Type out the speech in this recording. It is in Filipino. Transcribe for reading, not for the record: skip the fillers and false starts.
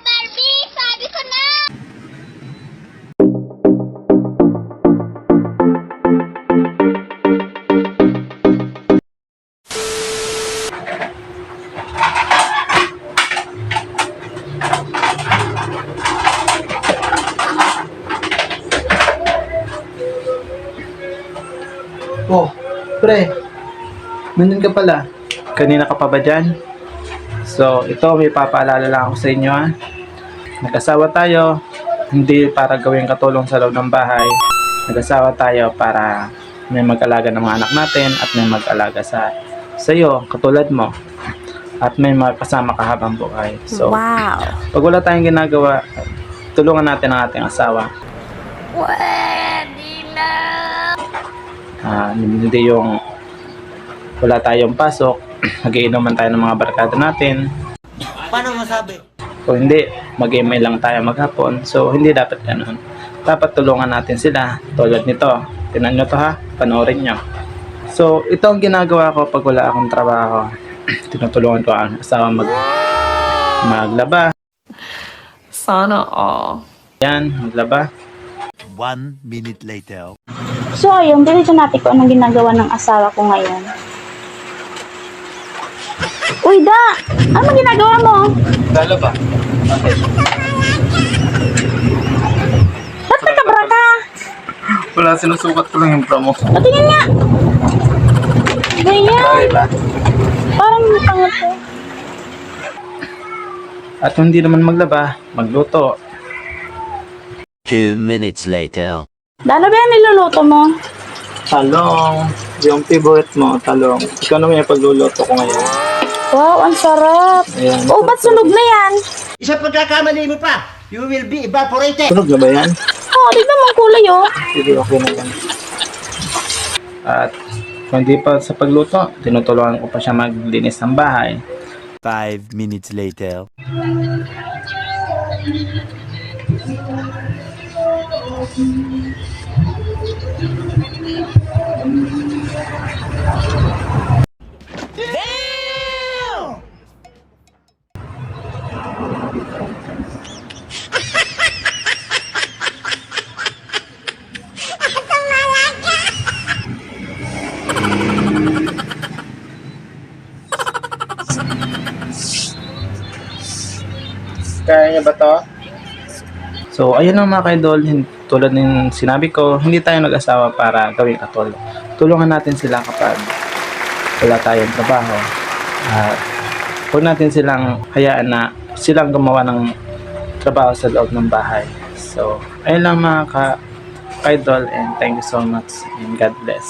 Barbie, sabi ko na! Oh, pre. Nandun ka pala. Kanina ka pa ba dyan? So, ito may papaalala lang ako sa inyo ha. Nag-asawa tayo, hindi para gawing katulong sa loob ng bahay. Nag-asawa tayo para may mag-alaga ng mga anak natin at may mag-alaga sa iyo, katulad mo. At may makasama ka habang buhay. So, Wow. pag wala tayong ginagawa, tulungan natin ang ating asawa. Pwede na! Hindi yung wala tayong pasok, magiinuman tayo ng mga barkada natin. Paano masabi? Kung hindi, mag-email lang tayo maghapon. So, hindi dapat ganun. Dapat tulungan natin sila. Tulad nito. Tinan nyo to ha. Panoorin nyo. So, ito ang ginagawa ko pag wala akong trabaho. Tinutulungan ko ang asawa maglaba. Sana all. Yan, maglaba. 1 minute later. So ayun, diretso natin kung anong ginagawa ng asawa ko ngayon. Uy, Da! Ano ginagawa mo? Lalaba. Okay. Ba't nakabra ka? Wala, sinusukat ko lang yung promo. Patingin nga! Ganyan! Okay ba? Parang pangat ko. At kung hindi naman maglaba, magluto. 2 minutes later. Dalo ba yan niluluto mo? Talong. Yung favorite mo, talong. Ikaw naman yung pagluluto ko ngayon. Wow, ang sarap! Ayan. Oh, ba't sunog na yan? Isa pagkakamali mo pa, you will be evaporated. Tunog na ba yan? Oh, tignan mo ang kulay oh. Sige, okay na yan. At kung hindi pa sa pagluto, tinutulungan ko pa siya maglinis ng bahay. 5 minutes later. Kaya niya ba to? So, ayun ang mga kaidol. Tulad ng sinabi ko, hindi tayo nag-asawa para gawing katulong. Tulungan natin sila kapag wala tayong trabaho. At huwag natin silang hayaan na silang gumawa ng trabaho sa loob ng bahay. So, ayun lang mga ka-idol, and thank you so much and God bless.